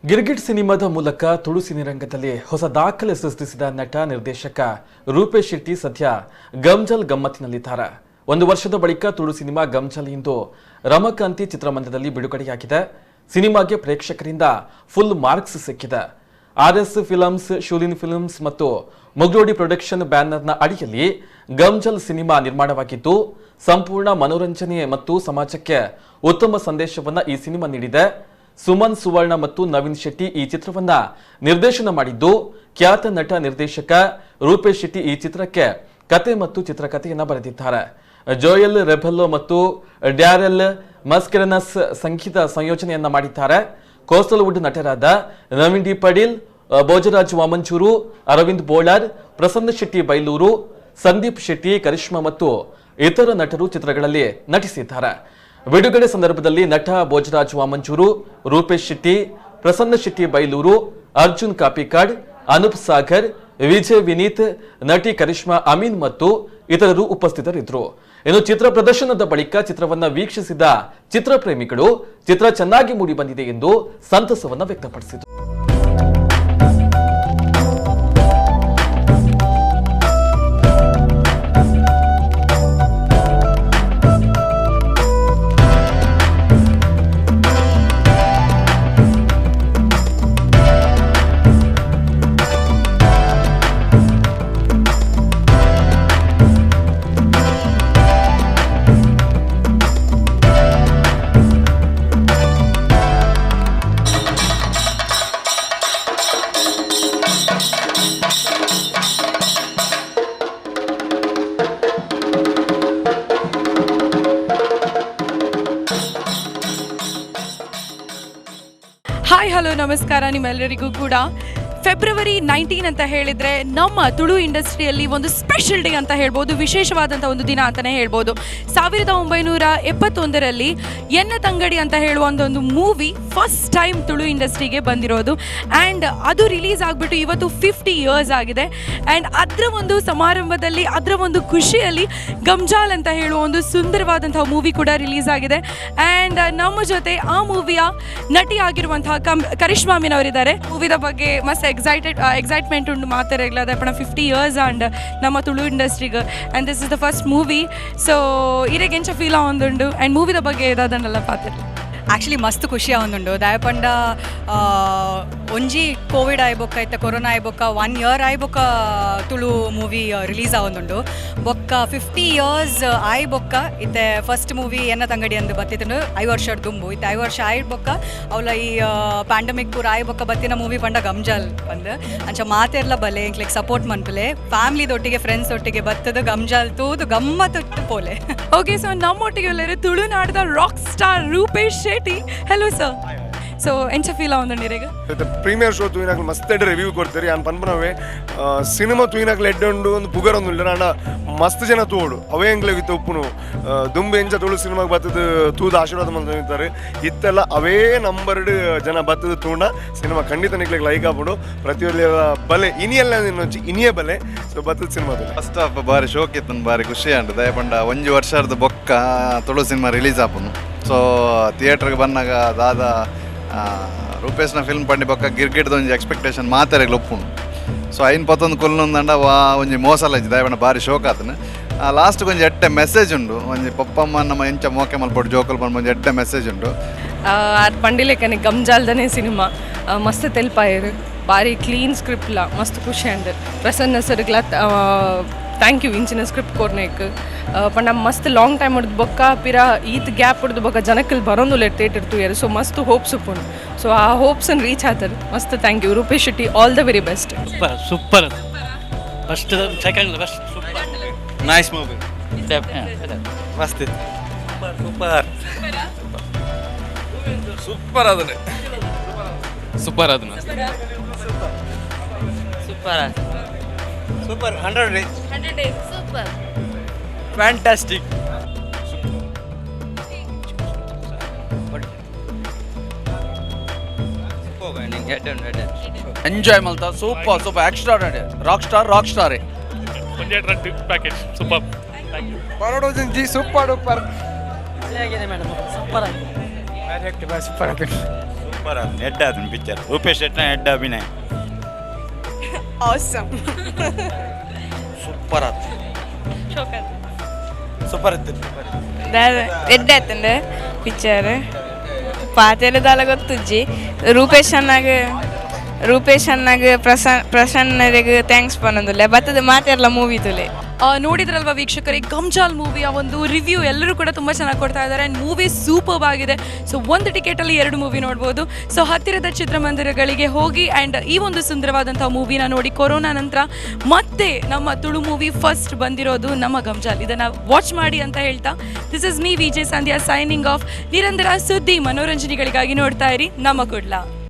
ಗಿರ್ಗಿಟ್ ಸಿನಿಮಾದ ಮೂಲಕ ತುಳು ಸಿನಿರಂಗದಲ್ಲಿ ಹೊಸ ದಾಖಲೆ ಸೃಷ್ಟಿಸಿದ ನಟ ನಿರ್ದೇಶಕ ರೂಪೇಶ್ ಶೆಟ್ಟಿ ಸದ್ಯ ಗಮ್ಜಲ್ ಗಮ್ಮತ್ತಿನಲ್ಲಿದ್ದಾರೆ. ಒಂದು ವರ್ಷದ ಬಳಿಕ ತುಳು ಸಿನಿಮಾ ಗಮ್ಜಲ್ ಇಂದು ರಮಕಾಂತಿ ಚಿತ್ರಮಂದಿರದಲ್ಲಿ ಬಿಡುಗಡೆಯಾಗಿದೆ. ಸಿನಿಮಾಗೆ ಪ್ರೇಕ್ಷಕರಿಂದ ಫುಲ್ ಮಾರ್ಕ್ಸ್ ಸಿಕ್ಕಿದೆ. RS ಫಿಲ್ಮ್ಸ್, ಶೂಲಿನ್ ಫಿಲ್ಮ್ಸ್ ಮತ್ತು ಮುಗ್ಲೋಡಿ ಪ್ರೊಡಕ್ಷನ್ ಬ್ಯಾನರ್ನ ಅಡಿಯಲ್ಲಿ ಗಮ್ಜಲ್ ಸಿನಿಮಾ ನಿರ್ಮಾಣವಾಗಿದ್ದು ಸಂಪೂರ್ಣ ಮನೋರಂಜನೆ ಮತ್ತು ಸಮಾಜಕ್ಕೆ ಉತ್ತಮ ಸಂದೇಶವನ್ನ ಈ ಸಿನಿಮಾ ನೀಡಿದೆ. ಸುಮನ್ ಸುವರ್ಣ ಮತ್ತು ನವೀನ್ ಶೆಟ್ಟಿ ಈ ಚಿತ್ರವನ್ನ ನಿರ್ದೇಶನ ಮಾಡಿದ್ದು, ಖ್ಯಾತ ನಟ ನಿರ್ದೇಶಕ ರೂಪೇಶ್ ಶೆಟ್ಟಿ ಈ ಚಿತ್ರಕ್ಕೆ ಕತೆ ಮತ್ತು ಚಿತ್ರಕಥೆಯನ್ನ ಬರೆದಿದ್ದಾರೆ. ಜೋಯಲ್ ರೆಬೆಲ್ಲೋ ಮತ್ತು ಡ್ಯಾರೆಲ್ ಮಸ್ಕೆರನಸ್ ಸಂಗೀತ ಸಂಯೋಜನೆಯನ್ನ ಮಾಡಿದ್ದಾರೆ. ಕೋಸ್ಟಲ್ ವುಡ್ ನಟರಾದ ನವೀನ್ ಡಿ ಪಡೀಲ್, ಭೋಜರಾಜ್ ವಾಮಂಚೂರು, ಅರವಿಂದ್ ಬೋಳಾರ್, ಪ್ರಸನ್ನ ಶೆಟ್ಟಿ ಬೈಲೂರು, ಸಂದೀಪ್ ಶೆಟ್ಟಿ, ಕರಿಷ್ಮಾ ಮತ್ತು ಇತರ ನಟರು ಚಿತ್ರಗಳಲ್ಲಿ ನಟಿಸಿದ್ದಾರೆ. ಬಿಡುಗಡೆ ಸಂದರ್ಭದಲ್ಲಿ ನಟ ಭೋಜರಾಜ್ ವಾಮಂಚೂರು, ರೂಪೇಶ್ ಶೆಟ್ಟಿ, ಪ್ರಸನ್ನ ಶೆಟ್ಟಿ ಬೈಲೂರು, ಅರ್ಜುನ್ ಕಾಪಿಕಾಡ್, ಅನೂಪ್ ಸಾಗರ್, ವಿಜಯ್ ವಿನೀತ್, ನಟಿ ಕರಿಷ್ಮಾ ಅಮೀನ್ ಮತ್ತು ಇತರರು ಉಪಸ್ಥಿತರಿದ್ದರು. ಇನ್ನು ಚಿತ್ರ ಪ್ರದರ್ಶನದ ಬಳಿಕ ಚಿತ್ರವನ್ನ ವೀಕ್ಷಿಸಿದ ಚಿತ್ರಪ್ರೇಮಿಗಳು ಚಿತ್ರ ಚೆನ್ನಾಗಿ ಮೂಡಿ ಬಂದಿದೆ ಎಂದು ಸಂತಸವನ್ನ ವ್ಯಕ್ತಪಡಿಸಿದರು. ಹಾಯ್ ಹಲೋ ನಮಸ್ಕಾರ ನಿಮ್ಮೆಲ್ಲರಿಗೂ ಕೂಡ. ಫೆಬ್ರವರಿ 19 ಅಂತ ಹೇಳಿದರೆ ನಮ್ಮ ತುಳು ಇಂಡಸ್ಟ್ರಿಯಲ್ಲಿ ಒಂದು ಸ್ಪೆಷಲ್ ಡೇ ಅಂತ ಹೇಳ್ಬೋದು, ವಿಶೇಷವಾದಂಥ ಒಂದು ದಿನ ಅಂತಲೇ ಹೇಳ್ಬೋದು. 1971ರಲ್ಲಿ ಎನ್ನ ತಂಗಡಿ ಅಂತ ಹೇಳುವ ಒಂದು ಮೂವಿ ಫಸ್ಟ್ ಟೈಮ್ ತುಳು ಇಂಡಸ್ಟ್ರಿಗೆ ಬಂದಿರೋದು. ಆ್ಯಂಡ್ ಅದು ರಿಲೀಸ್ ಆಗಿಬಿಟ್ಟು ಇವತ್ತು 50 ಇಯರ್ಸ್ ಆಗಿದೆ. ಆ್ಯಂಡ್ ಅದರ ಒಂದು ಸಮಾರಂಭದಲ್ಲಿ, ಅದರ ಒಂದು ಖುಷಿಯಲ್ಲಿ ಗಮ್ಜಾಲ್ ಅಂತ ಹೇಳುವ ಒಂದು ಸುಂದರವಾದಂಥ ಮೂವಿ ಕೂಡ ರಿಲೀಸ್ ಆಗಿದೆ. ಆ್ಯಂಡ್ ನಮ್ಮ ಜೊತೆ ಆ ಮೂವಿಯ ನಟಿ ಆಗಿರುವಂತಹ ಕರಿಷ್ಮಾ ಅಮೀನ್ ಅವರಿದ್ದಾರೆ. ಮೂವಿದ ಬಗ್ಗೆ ಮಸ್ತ್ ಎಕ್ಸೈಟ್ಮೆಂಟ್ ಉಂಟು ಮಾತಾಡಲಾದ 50 ಇಯರ್ಸ್ ಆ್ಯಂಡ್ ನಮ್ಮ ತುಳು ಇಂಡಸ್ಟ್ರಿಗೆ. And this is the first movie. So ಇರೆಗೆ ಎಂಚ ಫೀಲ್ ಆವೊಂದುಂಡು ಆ್ಯಂಡ್ ಮೂವಿದ ಬಗ್ಗೆ ಇರೋದನ್ನೆಲ್ಲ ಪಾತಿರ್ಲಿ. ಆ್ಯಕ್ಚುಲಿ ಮಸ್ತ್ ಖುಷಿ ಆವೊಂದುಂಡು. ದಾಯಪಂಡ ಒಂಜಿ ಕೋವಿಡ್ ಆಯ್ಬೊಕ್ಕ ಇತ್ತ ಕೊರೋನಾ ಆಯ್ಬೊಕ್ಕ 1 ಇಯರ್ ಆಯ್ಬೊಕ್ಕ ತುಳು ಮೂವಿ ರಿಲೀಸ್ ಆವೊಂದುಂಡು. ಬೊಕ್ಕ 50 ಇಯರ್ಸ್ ಆಯ್ಬೊಕ್ಕ ಇತ್ತೆ ಫಸ್ಟ್ ಮೂವಿ ಎನ್ನ ತಂಗಡಿ ಅಂದು ಬತ್ತಿತ್ತು 5 ವರ್ಷದ ದುಂಬು. ಇತ್ತೆ 5 ವರ್ಷ ಆಯ್ಬೊಕ್ಕ ಅವಳ ಈ ಪ್ಯಾಂಡಮಿಕ್ ಪೂರ ಆಯ್ಬೊಕ್ಕ ಬತ್ತಿನ ಮೂವಿ ಪಂಡ ಗಮ್ಜಲ್ ಬಂದು ಅಂಚ ಮಾತೆರ್ಲ ಬಲೆ ಇಂಕ್ಲೆಗ್ ಸಪೋರ್ಟ್ ಮನ್ಪುಲೆ ಫ್ಯಾಮ್ಲಿದೊಟ್ಟಿಗೆ ಫ್ರೆಂಡ್ಸ್ ಒಟ್ಟಿಗೆ ಬತ್ತದು ಗಮ್ಜಲ್ ತೂದು ಗಮ್ಮತ್ತು ಪೋಲೆ. ಓಕೆ, ಸೊ ನಮ್ಮೊಟ್ಟಿಗೆ ಎಲ್ಲರೂ ತುಳುನಾಡದ rock star Rupesh Shetty. Hello sir. So ಎಂಚ ಫೀಲ್ ಆವೊಂದುಂಡು ಇರೆಗ ಪ್ರೀಮಿಯರ್ ಶೋ ತೂಯಿನಾಗ ಮಸ್ತ್ ಎಡ್ಡೆ ರಿವ್ಯೂ ಕೊಡ್ತಾರೆ. ನಾನು ಪನ್ಪನವೇ ಸಿನಿಮಾ ತೂಯಿನಾಗಲ ಎಡ್ಡೆ ಒಂದು ಪುಗರ್ ಒಂದು ಇಲ್ಲ ಅಣ್ಣ ಮಸ್ತ್ ಜನ ತೂಡು ಅವೇ ಎಂಗ್ಲಾಗಿತ್ತು ಉಪ್ಪುನು ದುಂಬೆ ಎಂಚ ತುಳು ಸಿನಿಮಾಗೆ ಬತ್ತದ ತೂದು ಆಶೀರ್ವಾದ ಮಾಡ್ತಾರೆ. ಇತ್ತೆಲ್ಲ ಅವೇ ನಂಬರ್ಡ್ ಜನ ಬತ್ತದ ತೂಂಡ ಸಿನಿಮಾ ಖಂಡಿತ ನಿಕ್ಲಿಗೆ ಲೈಕ್ ಆಗ್ಬಿಡು. ಪ್ರತಿಯೊಂದು ಬಲೆ ಇನಿಯಲ್ಲ ಇನಿಯೇ ಬಲೆ. ಸೊ ಬತ್ತದ ಸಿನಿಮಾದಲ್ಲಿ ಫಸ್ಟ್ ಆಫ್ ಬಾರಿ ಶೋಕ್ ಇತ್ತು, ಬಾರಿ ಖುಷಿ ಅಂಡ್ ದಯಪಂಡ 1 ವರ್ಷದ ಬೊಕ್ಕ ತುಳು ಸಿನಿಮಾ ರಿಲೀಸ್ ಆಪನು. ಸೊ ಥಿಯೇಟ್ರಿಗೆ ಬಂದಾಗ ದಾದ ರೂಪೇಶ್ನ ಫಿಲ್ಮ್ ಪಂಡಿ ಬೊಕ್ಕ ಗಿರ್ಗಿಡ್ದು ಒಂಜಿ ಎಕ್ಸ್ಪೆಕ್ಟೇಷನ್ ಮಾತಾರೆಗ್ಲು ಒಪ್ಪುಂಡು. ಸೊ ಐನ್ ಪತ್ತೊಂದು ಕೊಲ್ಲೊಂದಂಡ ಒಂಜಿ ಮೋಸಲ ಇಜ್ಜಿ ದಯಪಂಡ ಬಾರಿ ಶೋಕ್ ಆತನು. ಲಾಸ್ಟ್ ಒಂಜಿ ಎಡ್ಡೆ ಮೆಸೇಜ್ ಉಂಡು, ಒಂಜಿ ಪಪ್ಪಮ್ಮ ನಮ್ಮ ಎಂಚ ಮೋಕೆ ಮಲ್ಪಟ್ಟು ಜೋಕಲ್ ಬಂದು ಒಂಜಿ ಎಡ್ಡೆ ಮೆಸೇಜ್ ಉಂಡು. ಅದು ಪಂಡಿಲೆಕ್ಕನೆ ಗಮ್ಜಾಲ್ದನೇ ಸಿನಿಮಾ ಮಸ್ತ್ ತೆಲ್ಪಾಯಿರು, ಭಾರಿ ಕ್ಲೀನ್ ಸ್ಕ್ರಿಪ್ಟ್ಲ ಮಸ್ತ್ ಖುಷಿ ಅಂಡ್ ಪ್ರಸನ್ನ ಸರ್ಗ್ಲ ಥ್ಯಾಂಕ್ ಯು ಇಂಚಿನ ಸ್ಕ್ರಿಪ್ಟ್ ಕೊರ್ನೇಕ್ ಪಂಡ ಮಸ್ತ್ ಲಾಂಗ್ ಟೈಮ್ ಹೊಡೆದು ಬೊಕ್ಕ ಪಿರ ಈತ್ ಗ್ಯಾಪ್ ಹೊಡೆದು ಬೊಕ್ಕ ಜನಕ್ಕಲ್ಲಿ ಬರೋಂದುಲ್ಲ ಥಿಯೇಟರ್ ತೂಯರು. ಸೊ ಮಸ್ತ್ ಹೋಪ್ಸ್ ಉಪ್ಪುಂಡು. ಸೊ ಆ ಹೋಪ್ಸನ್ನು ರೀಚ್ ಆತಾರೆ. ಮಸ್ತ್ thank you Rupesh Shetty, all the very best. Super first second first super nice movie ಮಸ್ತ್ ಇತ್ತು. ಸೂಪರ್ ಸೂಪರ್ ಅದನ್ನೇ ಸೂಪರ್ ಅದನ್ನ super super 100 days super fantastic enjoy ಮಲ್ತ super super extraordinary rock star package super. ಪರೋಡೋಜಿ ಸೂಪರ್ ಡೂಪರ್ ಆಗಿದೆ madam, super ಆಗಿದೆ. Direct super ಆಗಿದೆ. Super ಅದು ಹೆಡ್ ಅದನ್ನ ಪಿಕ್ಚರ್ ರೂಪೇಶ್ ಶೆಟ್ಟಿ ಹೆಡ್ ಅಭಿನಯ ಆಸಮ್ ಸೂಪರ್ ಆಯ್ತು ಸೂಪರ್ ಇತ್ತು ಎಡ್ಡೆ ಆಯ್ತಂಡೆ ಪಿಕ್ಚರ್ ಪಾತೆರದಾಲ ಗೊತ್ತುಜ್ಜಿ ರೂಪೇಶ್ ಅನ್ನಾಗ ಪ್ರಸನ್ನರಿಗೆ ಥ್ಯಾಂಕ್ಸ್ ಪನ್ನೊಂದುಲ್ಲೆ ಬತ್ತದ ಮಾತೆರ್ಲ ಮೂವಿ ತುಲೆ ನೋಡಿದ್ರಲ್ವಾ ವೀಕ್ಷಕರೇ, ಗಮ್ಜಾಲ್ ಮೂವಿಯ ಒಂದು ರಿವ್ಯೂ ಎಲ್ಲರೂ ಕೂಡ ತುಂಬ ಚೆನ್ನಾಗಿ ಕೊಡ್ತಾ ಇದ್ದಾರೆ ಆ್ಯಂಡ್ ಮೂವಿ ಸೂಪರ್ ಆಗಿದೆ. ಸೊ ಒಂದು ಟಿಕೆಟಲ್ಲಿ 2 ಮೂವಿ ನೋಡ್ಬೋದು. ಸೊ ಹತ್ತಿರದ ಚಿತ್ರಮಂದಿರಗಳಿಗೆ ಹೋಗಿ ಆ್ಯಂಡ್ ಈ ಒಂದು ಸುಂದರವಾದಂಥ ಮೂವಿನ ನೋಡಿ. ಕೊರೋನಾ ನಂತರ ಮತ್ತೆ ನಮ್ಮ ತುಳು ಮೂವಿ ಫಸ್ಟ್ ಬಂದಿರೋದು ನಮ್ಮ ಗಮ್ಜಾಲ್. ಇದನ್ನು ವಾಚ್ ಮಾಡಿ ಅಂತ ಹೇಳ್ತಾ this is me Vijay Sandhya signing off. ನಿರಂತರ ಸುದ್ದಿ ಮನೋರಂಜನೆಗಳಿಗಾಗಿ ನೋಡ್ತಾ ಇರಿ ನಮ್ಮ ಕುಡ್ಲ.